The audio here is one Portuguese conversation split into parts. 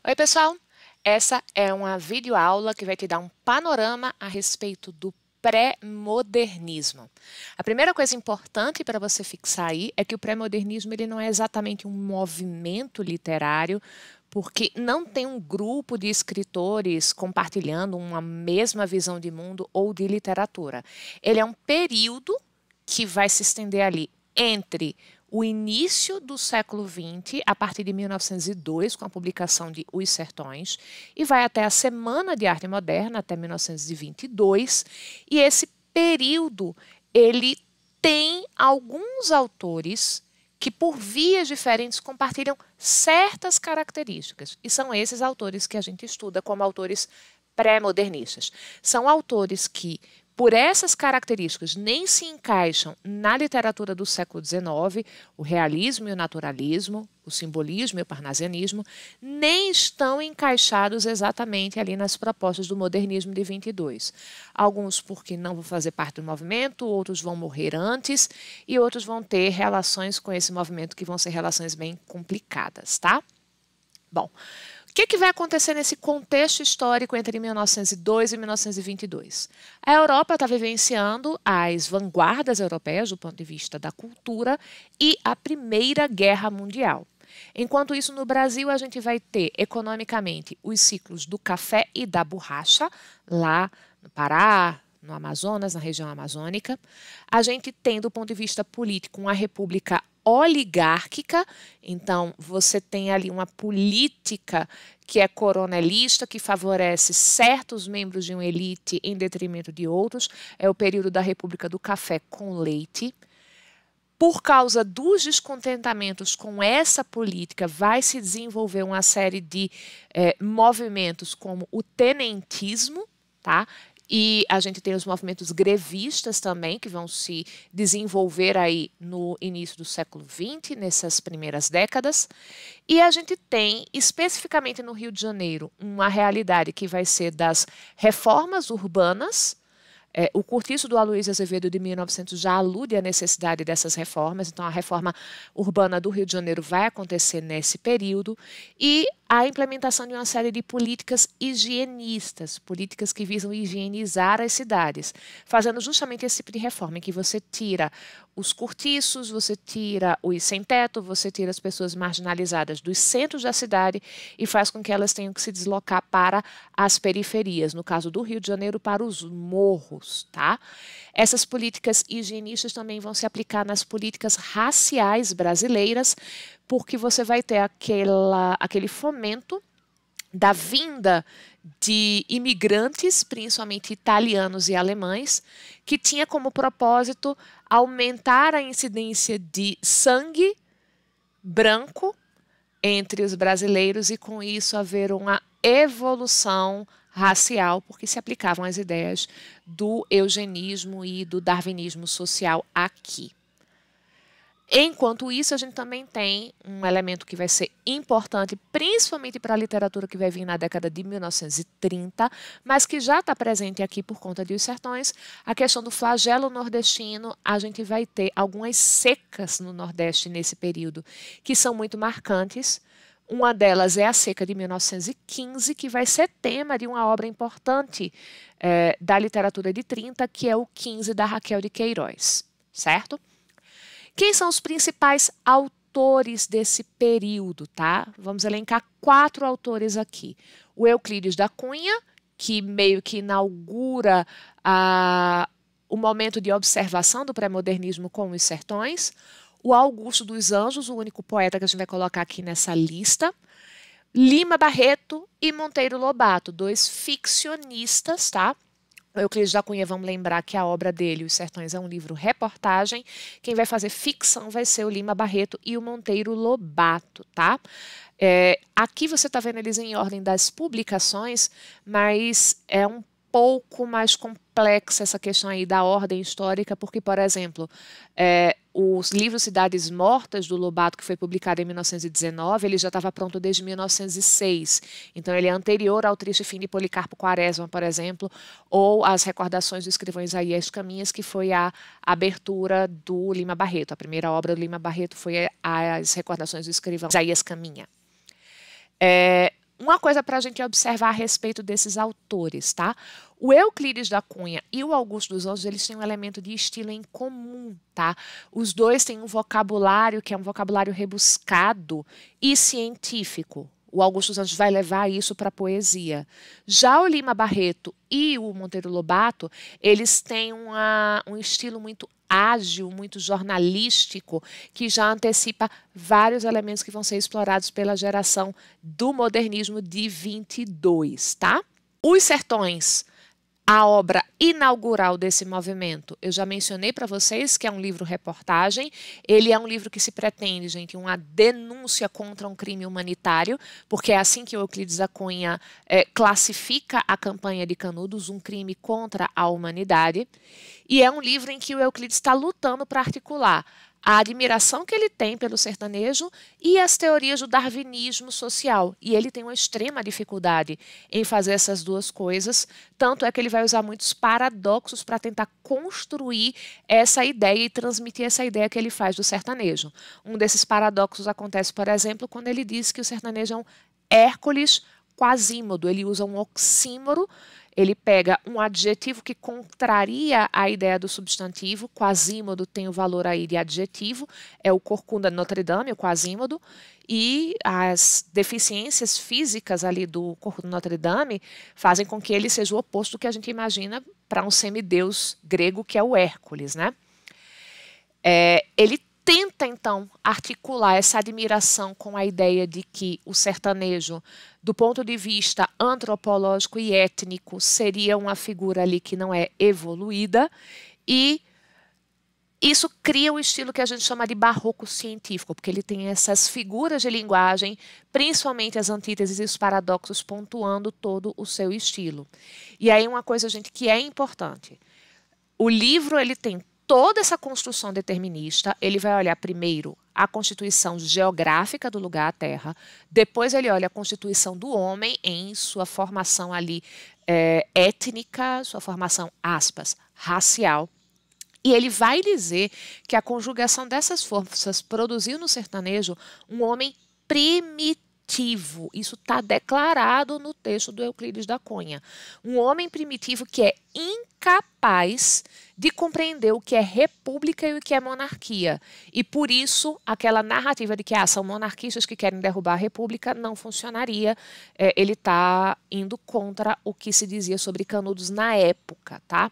Oi, pessoal! Essa é uma videoaula que vai te dar um panorama a respeito do pré-modernismo. A primeira coisa importante para você fixar aí é que o pré-modernismo ele não é exatamente um movimento literário, porque não tem um grupo de escritores compartilhando uma mesma visão de mundo ou de literatura. Ele é um período que vai se estender ali entre o início do século XX, a partir de 1902, com a publicação de Os Sertões, e vai até a Semana de Arte Moderna, até 1922, e esse período, ele tem alguns autores que, por vias diferentes, compartilham certas características, e são esses autores que a gente estuda como autores pré-modernistas. São autores que, por essas características, nem se encaixam na literatura do século XIX, o realismo e o naturalismo, o simbolismo e o parnasianismo, nem estão encaixados exatamente ali nas propostas do modernismo de 22. Alguns porque não vão fazer parte do movimento, outros vão morrer antes e outros vão ter relações com esse movimento que vão ser relações bem complicadas, tá? Bom, o que vai acontecer nesse contexto histórico entre 1902 e 1922? A Europa está vivenciando as vanguardas europeias do ponto de vista da cultura e a Primeira Guerra Mundial. Enquanto isso, no Brasil, a gente vai ter, economicamente, os ciclos do café e da borracha, lá no Pará, no Amazonas, na região amazônica. A gente tem, do ponto de vista político, uma república oligárquica, então você tem ali uma política que é coronelista, que favorece certos membros de uma elite em detrimento de outros, é o período da República do Café com Leite. Por causa dos descontentamentos com essa política, vai se desenvolver uma série de movimentos como o tenentismo, tá? E a gente tem os movimentos grevistas também, que vão se desenvolver aí no início do século XX, nessas primeiras décadas. E a gente tem, especificamente no Rio de Janeiro, uma realidade que vai ser das reformas urbanas. O Cortiço do Aloysio Azevedo de 1900 já alude à necessidade dessas reformas, então a reforma urbana do Rio de Janeiro vai acontecer nesse período, e a implementação de uma série de políticas higienistas, políticas que visam higienizar as cidades, fazendo justamente esse tipo de reforma, em que você tira os cortiços, você tira os sem-teto, você tira as pessoas marginalizadas dos centros da cidade e faz com que elas tenham que se deslocar para as periferias, no caso do Rio de Janeiro, para os morros, tá? Essas políticas higienistas também vão se aplicar nas políticas raciais brasileiras, porque você vai ter aquele fomento da vinda de imigrantes, principalmente italianos e alemães, que tinha como propósito aumentar a incidência de sangue branco entre os brasileiros e, com isso, haver uma evolução racial, porque se aplicavam as ideias do eugenismo e do darwinismo social aqui. Enquanto isso, a gente também tem um elemento que vai ser importante, principalmente para a literatura que vai vir na década de 1930, mas que já está presente aqui por conta de Os Sertões, a questão do flagelo nordestino. A gente vai ter algumas secas no Nordeste nesse período, que são muito marcantes. Uma delas é a seca de 1915, que vai ser tema de uma obra importante da literatura de 30, que é o 15, da Raquel de Queiroz, certo? Quem são os principais autores desse período, tá? Vamos elencar 4 autores aqui. O Euclides da Cunha, que meio que inaugura o momento de observação do pré-modernismo com Os Sertões. O Augusto dos Anjos, o único poeta que a gente vai colocar aqui nessa lista. Lima Barreto e Monteiro Lobato, 2 ficcionistas, tá? O Euclides da Cunha, vamos lembrar que a obra dele, Os Sertões, é um livro-reportagem. Quem vai fazer ficção vai ser o Lima Barreto e o Monteiro Lobato, tá? Aqui você está vendo eles em ordem das publicações, mas é um pouco mais complexa essa questão aí da ordem histórica, porque, por exemplo, os livros Cidades Mortas, do Lobato, que foi publicado em 1919, ele já estava pronto desde 1906. Então, ele é anterior ao Triste Fim de Policarpo Quaresma, por exemplo, ou as Recordações do Escrivão Isaías Caminhas, que foi a abertura do Lima Barreto. A primeira obra do Lima Barreto foi as Recordações do Escrivão Isaías Caminha. Uma coisa para a gente observar a respeito desses autores, tá? O Euclides da Cunha e o Augusto dos Anjos, eles têm um elemento de estilo em comum, tá? Os dois têm um vocabulário que é um vocabulário rebuscado e científico. O Augusto dos Anjos vai levar isso para a poesia. Já o Lima Barreto e o Monteiro Lobato, eles têm um estilo muito ágil, muito jornalístico, que já antecipa vários elementos que vão ser explorados pela geração do modernismo de 22, tá? Os Sertões, a obra inaugural desse movimento, eu já mencionei para vocês que é um livro-reportagem. Ele é um livro que se pretende, gente, uma denúncia contra um crime humanitário, porque é assim que o Euclides da Cunha classifica a campanha de Canudos, um crime contra a humanidade. E é um livro em que o Euclides está lutando para articular a admiração que ele tem pelo sertanejo e as teorias do darwinismo social. E ele tem uma extrema dificuldade em fazer essas duas coisas, tanto é que ele vai usar muitos paradoxos para tentar construir essa ideia e transmitir essa ideia que ele faz do sertanejo. Um desses paradoxos acontece, por exemplo, quando ele diz que o sertanejo é um Hércules quasímodo. Ele usa um oxímoro. Ele pega um adjetivo que contraria a ideia do substantivo. Quasímodo tem o valor aí de adjetivo, é o Corcunda de Notre Dame, o Quasímodo, e as deficiências físicas ali do Corcunda de Notre Dame fazem com que ele seja o oposto do que a gente imagina para um semideus grego, que é o Hércules, né? Ele tenta, então, articular essa admiração com a ideia de que o sertanejo, do ponto de vista antropológico e étnico, seria uma figura ali que não é evoluída, e isso cria um estilo que a gente chama de barroco científico, porque ele tem essas figuras de linguagem, principalmente as antíteses e os paradoxos, pontuando todo o seu estilo. E aí uma coisa, gente, que é importante. O livro, ele tem toda essa construção determinista. Ele vai olhar primeiro a constituição geográfica do lugar, a Terra, depois ele olha a constituição do homem em sua formação ali étnica, sua formação, aspas, racial, e ele vai dizer que a conjugação dessas forças produziu no sertanejo um homem primitivo. Isso está declarado no texto do Euclides da Cunha. Um homem primitivo que é incapaz de compreender o que é república e o que é monarquia. E por isso, aquela narrativa de que são monarquistas que querem derrubar a república não funcionaria. Ele está indo contra o que se dizia sobre Canudos na época, tá?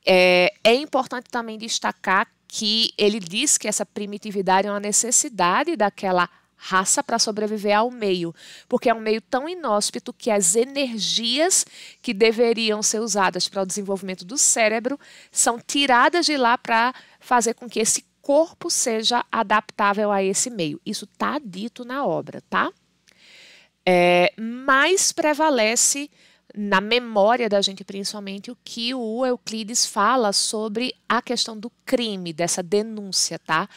É importante também destacar que ele diz que essa primitividade é uma necessidade daquela raça para sobreviver ao meio, porque é um meio tão inóspito que as energias que deveriam ser usadas para o desenvolvimento do cérebro são tiradas de lá para fazer com que esse corpo seja adaptável a esse meio. Isso está dito na obra, tá? Mas prevalece na memória da gente, principalmente, o que o Euclides fala sobre a questão do crime, dessa denúncia, tá?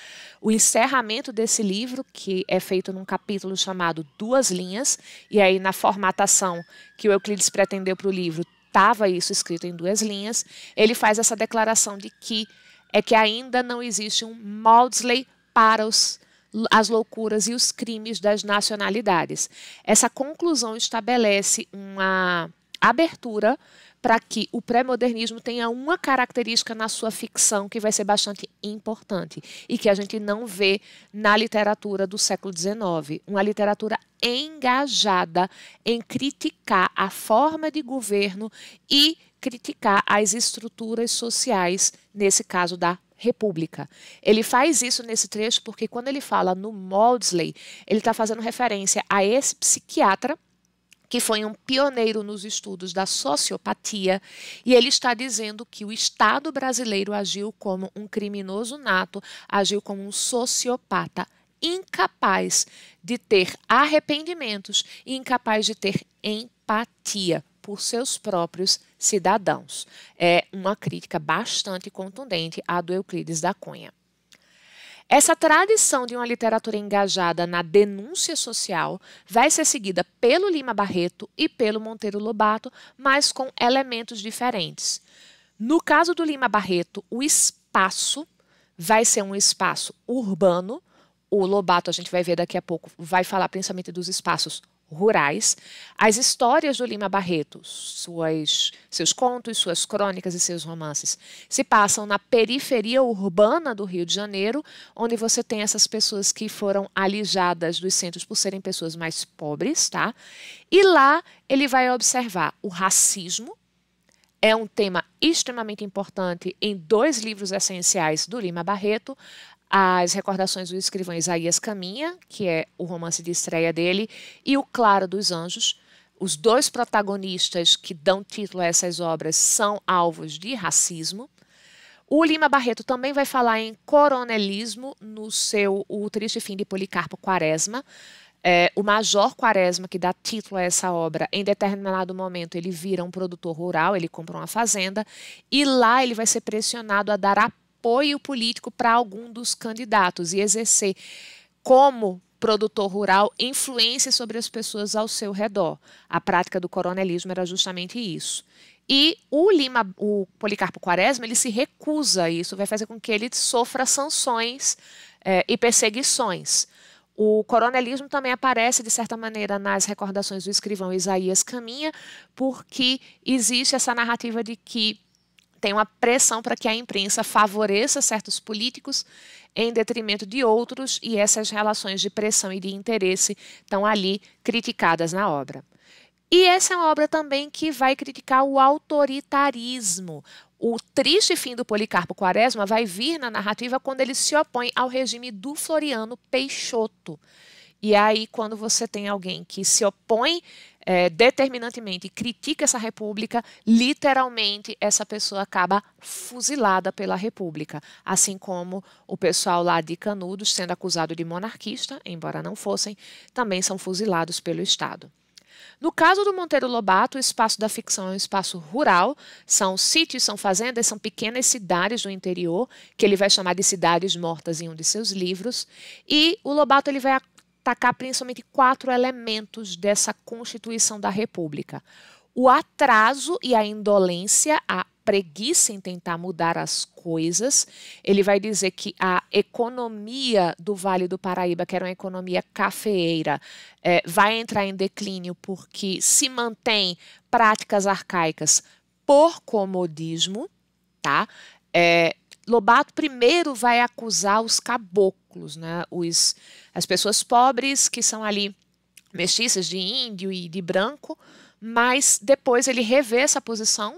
O encerramento desse livro, que é feito num capítulo chamado Duas Linhas, e aí na formatação que o Euclides pretendeu para o livro, estava isso escrito em duas linhas, ele faz essa declaração de que ainda não existe um Maudsley para as loucuras e os crimes das nacionalidades. Essa conclusão estabelece uma abertura para que o pré-modernismo tenha uma característica na sua ficção que vai ser bastante importante e que a gente não vê na literatura do século XIX. Uma literatura engajada em criticar a forma de governo e criticar as estruturas sociais, nesse caso da República. Ele faz isso nesse trecho porque quando ele fala no Maudsley, ele está fazendo referência a esse psiquiatra que foi um pioneiro nos estudos da sociopatia, e ele está dizendo que o Estado brasileiro agiu como um criminoso nato, agiu como um sociopata, incapaz de ter arrependimentos e incapaz de ter empatia por seus próprios cidadãos. É uma crítica bastante contundente à do Euclides da Cunha. Essa tradição de uma literatura engajada na denúncia social vai ser seguida pelo Lima Barreto e pelo Monteiro Lobato, mas com elementos diferentes. No caso do Lima Barreto, o espaço vai ser um espaço urbano. O Lobato, a gente vai ver daqui a pouco, vai falar principalmente dos espaços rurais. As histórias do Lima Barreto, seus contos, suas crônicas e seus romances, se passam na periferia urbana do Rio de Janeiro, onde você tem essas pessoas que foram alijadas dos centros por serem pessoas mais pobres, tá? E lá ele vai observar o racismo. É um tema extremamente importante em 2 livros essenciais do Lima Barreto, As Recordações do Escrivão Isaías Caminha, que é o romance de estreia dele, e O Claro dos Anjos. Os 2 protagonistas que dão título a essas obras são alvos de racismo. O Lima Barreto também vai falar em coronelismo no seu O Triste Fim de Policarpo Quaresma. O Major Quaresma, que dá título a essa obra, em determinado momento ele vira um produtor rural, ele compra uma fazenda, e lá ele vai ser pressionado a dar apoio político para algum dos candidatos e exercer, como produtor rural, influência sobre as pessoas ao seu redor. A prática do coronelismo era justamente isso. E o Policarpo Quaresma, ele se recusa a isso, vai fazer com que ele sofra sanções e perseguições. O coronelismo também aparece, de certa maneira, nas Recordações do Escrivão Isaías Caminha, porque existe essa narrativa de que tem uma pressão para que a imprensa favoreça certos políticos em detrimento de outros, e essas relações de pressão e de interesse estão ali criticadas na obra. E essa é uma obra também que vai criticar o autoritarismo. O Triste Fim do Policarpo Quaresma vai vir na narrativa quando ele se opõe ao regime do Floriano Peixoto. E aí, quando você tem alguém que se opõe determinantemente e critica essa república, literalmente essa pessoa acaba fuzilada pela república. Assim como o pessoal lá de Canudos, sendo acusado de monarquista, embora não fossem, também são fuzilados pelo Estado. No caso do Monteiro Lobato, o espaço da ficção é um espaço rural, são sítios, são fazendas, são pequenas cidades do interior, que ele vai chamar de cidades mortas em um de seus livros, e o Lobato ele vai atacar principalmente 4 elementos dessa Constituição da República. O atraso e a indolência, a preguiça em tentar mudar as coisas. Ele vai dizer que a economia do Vale do Paraíba, que era uma economia cafeeira, vai entrar em declínio porque se mantém práticas arcaicas por comodismo, tá? Lobato primeiro vai acusar os caboclos, né? As pessoas pobres que são ali mestiças de índio e de branco, mas depois ele revê essa posição.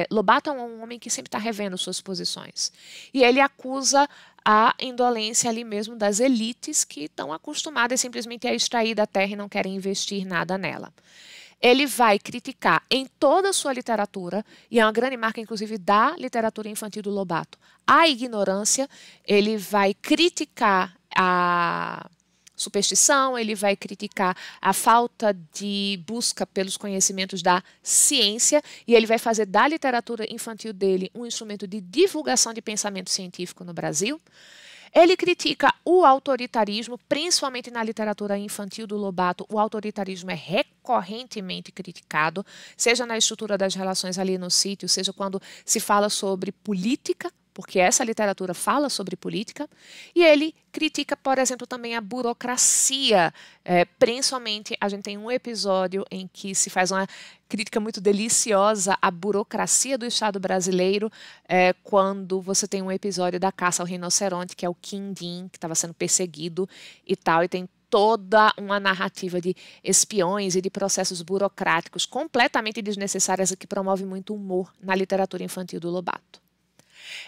Lobato é um homem que sempre está revendo suas posições. E ele acusa a indolência ali mesmo das elites que estão acostumadas simplesmente a extrair da terra e não querem investir nada nela. Ele vai criticar em toda a sua literatura, e é uma grande marca, inclusive, da literatura infantil do Lobato, a ignorância. Ele vai criticar a superstição, ele vai criticar a falta de busca pelos conhecimentos da ciência, e ele vai fazer da literatura infantil dele um instrumento de divulgação de pensamento científico no Brasil. Ele critica o autoritarismo, principalmente na literatura infantil do Lobato. O autoritarismo é recorrentemente criticado, seja na estrutura das relações ali no sítio, seja quando se fala sobre política, porque essa literatura fala sobre política, e ele critica, por exemplo, também a burocracia. Principalmente, a gente tem um episódio em que se faz uma crítica muito deliciosa à burocracia do Estado brasileiro, quando você tem um episódio da caça ao rinoceronte, que é o Quindim, que estava sendo perseguido e tal, e tem toda uma narrativa de espiões e de processos burocráticos completamente desnecessárias que promove muito humor na literatura infantil do Lobato.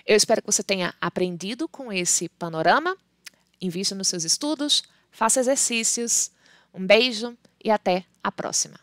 Eu espero que você tenha aprendido com esse panorama. Invista nos seus estudos, faça exercícios. Um beijo e até a próxima.